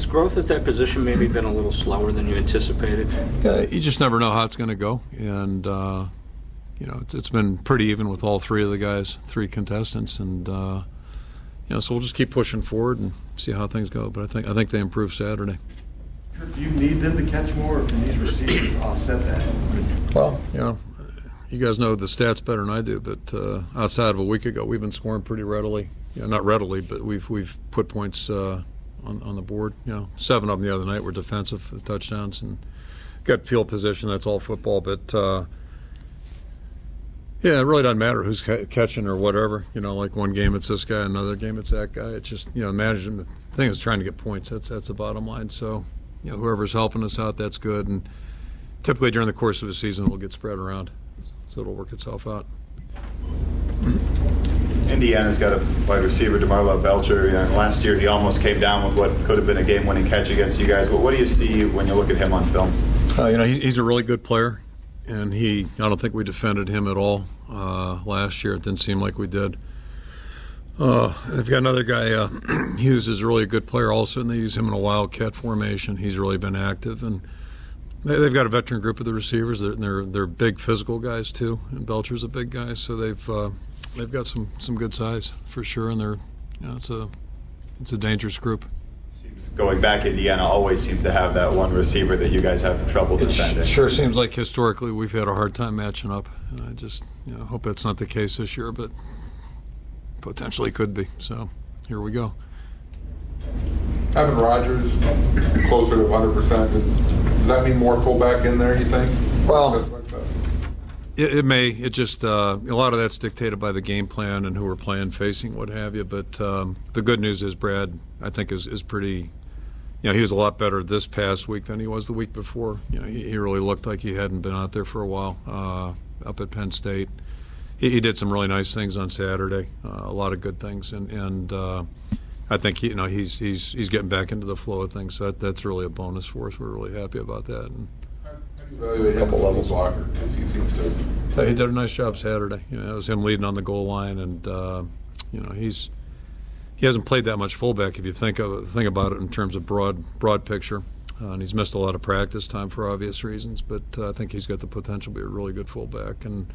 Has growth at that position maybe been a little slower than you anticipated? Yeah, you just never know how it's going to go, and it's been pretty even with all three of the guys, three contestants, and so we'll just keep pushing forward and see how things go. But I think they improved Saturday. Do you need them to catch more, or can these receivers offset that? Well, you guys know the stats better than I do, but outside of a week ago, we've been scoring pretty readily. Not readily, but we've put points on the board. 7 of them the other night were defensive touchdowns and got field position. That's all football, but it really doesn't matter who's catching or whatever. Like one game it's this guy, another game it's that guy. It's just management. The thing is trying to get points. That's the bottom line. So whoever's helping us out, that's good. And typically during the course of the season, we'll get spread around, so it'll work itself out. Indiana's got a wide receiver, DeMarlo Belcher. Last year he almost came down with what could have been a game-winning catch against you guys. But what do you see when you look at him on film? He's a really good player, and I don't think we defended him at all last year. It didn't seem like we did. They've got another guy, Hughes is really a good player also, and they use him in a wildcat formation. He's really been active, and they've got a veteran group of the receivers. They're big physical guys too, and Belcher's a big guy, so they've got some good size for sure, and it's a dangerous group. Going back, Indiana always seems to have that one receiver that you guys have trouble defending. It sure seems like historically we've had a hard time matching up. And I just hope that's not the case this year, but potentially could be. So here we go. Having Rodgers closer to 100%, does that mean more fullback in there, you think? Well, it may. It just a lot of that's dictated by the game plan and who we're playing, facing, what have you. But the good news is Brad, I think, is pretty. He was a lot better this past week than he was the week before. He really looked like he hadn't been out there for a while up at Penn State. He did some really nice things on Saturday, a lot of good things, and I think he's getting back into the flow of things. So that's really a bonus for us. We're really happy about that. And a couple levels blocker because he seems to. So he did a nice job Saturday. It was him leading on the goal line, and he hasn't played that much fullback if you think about it in terms of broad picture. And he's missed a lot of practice time for obvious reasons, but I think he's got the potential to be a really good fullback. And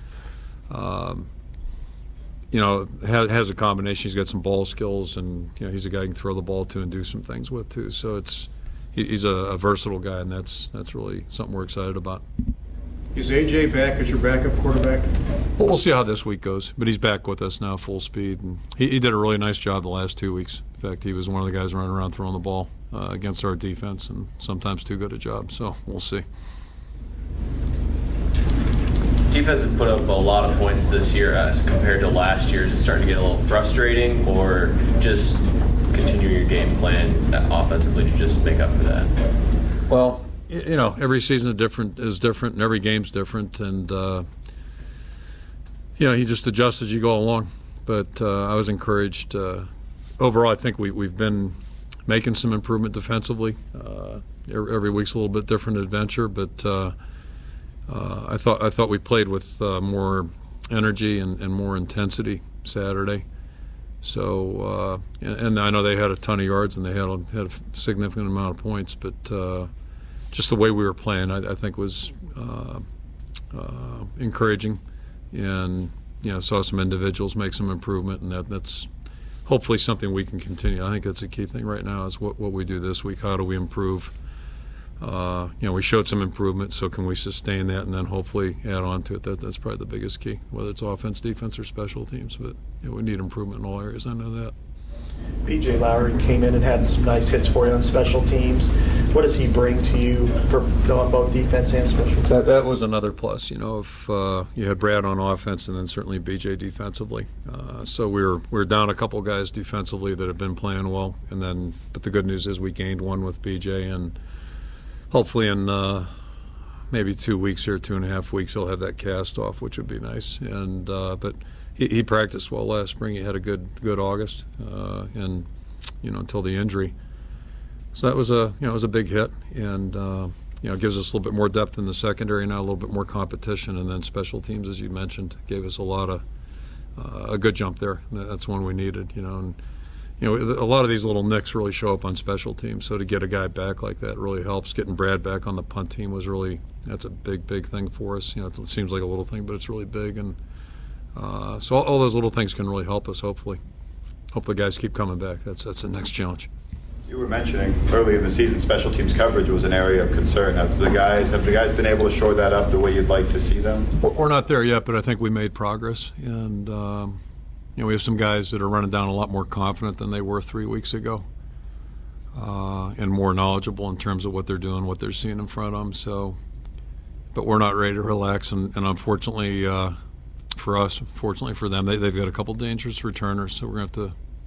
has a combination. He's got some ball skills, and he's a guy you can throw the ball to and do some things with too. So he's a versatile guy, and that's really something we're excited about. Is A.J. back as your backup quarterback? Well, we'll see how this week goes, but he's back with us now, full speed, and he did a really nice job the last 2 weeks. In fact, he was one of the guys running around throwing the ball against our defense, and sometimes too good a job. So we'll see. Defense has put up a lot of points this year as compared to last year. Is it starting to get a little frustrating, or just continue your game plan offensively to just make up for that? Well, every season is different, and every game's different, and you just adjust as you go along. But I was encouraged. Overall, I think we've been making some improvement defensively. Every week's a little bit different adventure, but I thought we played with more energy and more intensity Saturday. So and I know they had a ton of yards and they had a significant amount of points, but just the way we were playing, I think was encouraging, and saw some individuals make some improvement, and that's hopefully something we can continue. I think that's a key thing right now is what we do this week. How do we improve? We showed some improvement, so can we sustain that and then hopefully add on to it? That's probably the biggest key, whether it's offense, defense, or special teams. But we need improvement in all areas. I know that. B.J. Lowry came in and had some nice hits for you on special teams. What does he bring to you for both defense and special teams? That was another plus. If you had Brad on offense and then certainly B.J. defensively. So we're down a couple guys defensively that have been playing well, but the good news is we gained one with B.J. and hopefully in maybe 2 weeks here, 2.5 weeks, he'll have that cast off, which would be nice. And but he practiced well last spring. He had a good August, and until the injury. So that was a big hit, and gives us a little bit more depth in the secondary now, a little bit more competition, and then special teams, as you mentioned, gave us a good jump there. That's one we needed, and a lot of these little nicks really show up on special teams. So to get a guy back like that really helps. Getting Brad back on the punt team was that's a big thing for us. It seems like a little thing, but it's really big. And so all those little things can really help us. Hopefully the guys keep coming back. That's the next challenge. You were mentioning early in the season special teams coverage was an area of concern. Have the guys been able to shore that up the way you'd like to see them? We're not there yet, but I think we made progress. And we have some guys that are running down a lot more confident than they were 3 weeks ago, and more knowledgeable in terms of what they're doing, what they're seeing in front of them. So, but we're not ready to relax. And unfortunately for us, fortunately for them, they've got a couple dangerous returners. So we're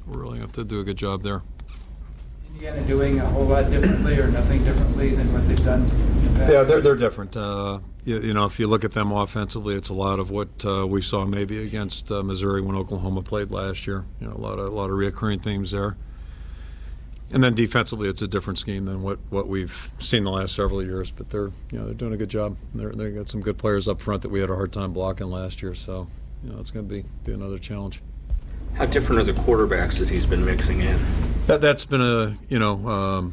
really have to do a good job there. Indiana doing a whole lot differently or nothing differently than what they've done in the past? Yeah, they're different. If you look at them offensively, it's a lot of what we saw maybe against Missouri when Oklahoma played last year. A lot of reoccurring themes there. And then defensively, it's a different scheme than what we've seen the last several years. But they're doing a good job. They got some good players up front that we had a hard time blocking last year. So it's going to be another challenge. How different are the quarterbacks that he's been mixing in? That's been a little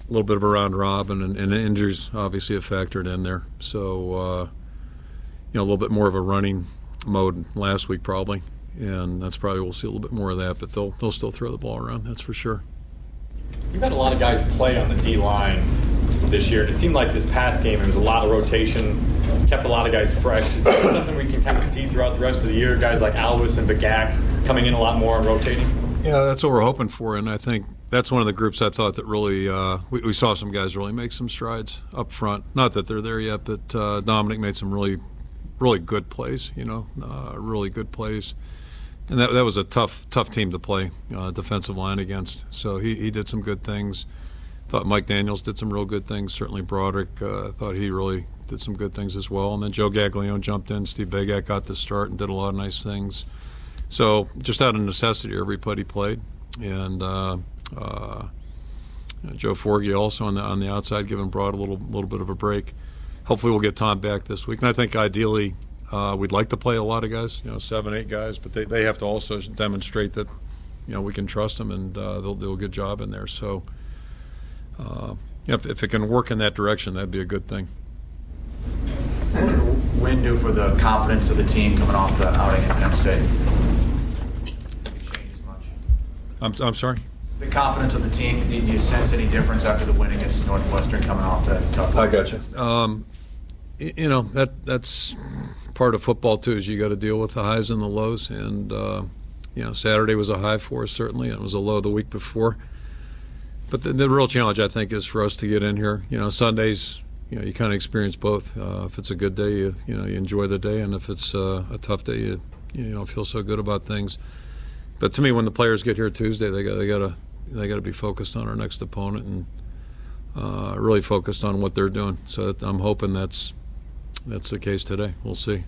bit of a round robin, and injuries obviously have factored in there. So a little bit more of a running mode last week probably, and that's probably we'll see a little bit more of that. But they'll still throw the ball around, that's for sure. You've had a lot of guys play on the D-line this year, and it seemed like this past game there was a lot of rotation, kept a lot of guys fresh. Is that something we can kind of see throughout the rest of the year? Guys like Alvis and Bagak coming in a lot more and rotating? Yeah, that's what we're hoping for, and I think that's one of the groups I thought that really we saw some guys really make some strides up front. Not that they're there yet, but Dominic made some really good plays, really good plays. And that was a tough team to play defensive line against. So he did some good things. Thought Mike Daniels did some real good things. Certainly Broderick thought he really did some good things as well. And then Joe Gaglione jumped in. Steve Bagak got the start and did a lot of nice things. So just out of necessity, everybody played. And Joe Forgy also on the outside, giving Broad a little bit of a break. Hopefully we'll get Tom back this week. And I think ideally we'd like to play a lot of guys, 7, 8 guys, but they have to also demonstrate that we can trust them, and they'll do a good job in there. So if it can work in that direction, that'd be a good thing. What did the win do for the confidence of the team coming off the outing at Penn State? I'm sorry? The confidence of the team, did you sense any difference after the win against Northwestern coming off that tough I got you. That's part of football too, is you got to deal with the highs and the lows. And Saturday was a high for us certainly, and it was a low the week before. But the real challenge, I think, is for us to get in here. Sundays, you kind of experience both. If it's a good day, you enjoy the day, and if it's a tough day, you don't feel so good about things. But to me, when the players get here Tuesday, they got to be focused on our next opponent and really focused on what they're doing. So I'm hoping that's the case today. We'll see.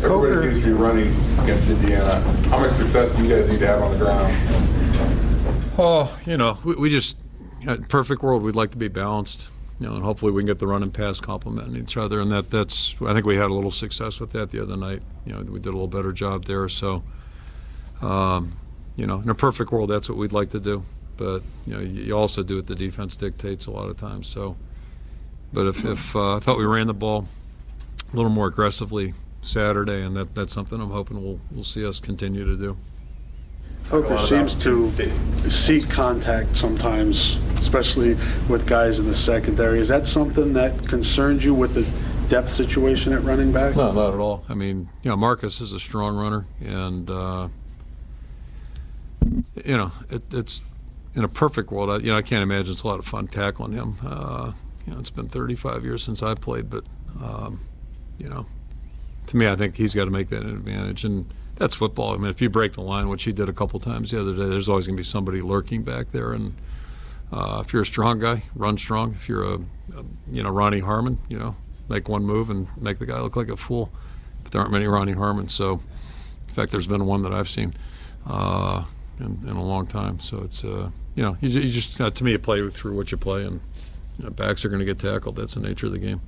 Everybody seems to be running against Indiana. How much success do you guys need to have on the ground? Oh, we just, perfect world, we'd like to be balanced, and hopefully we can get the run and pass complementing each other. And that's I think we had a little success with that the other night. We did a little better job there. So, in a perfect world, that's what we'd like to do. But, you also do what the defense dictates a lot of times. So, but if I thought we ran the ball a little more aggressively Saturday, and that's something I'm hoping we'll see us continue to do. Coker seems to seek contact sometimes, especially with guys in the secondary. Is that something that concerns you with the depth situation at running back? No, not at all. I mean, Marcus is a strong runner, and it's in a perfect world. I can't imagine it's a lot of fun tackling him. It's been 35 years since I played, but to me, I think he's got to make that an advantage, and that's football. I mean, if you break the line, which he did a couple times the other day, there's always going to be somebody lurking back there. And if you're a strong guy, run strong. If you're a Ronnie Harmon, make one move and make the guy look like a fool. But there aren't many Ronnie Harmons. So, in fact, there's been one that I've seen in a long time. So it's you just to me, you play through what you play, and backs are going to get tackled. That's the nature of the game.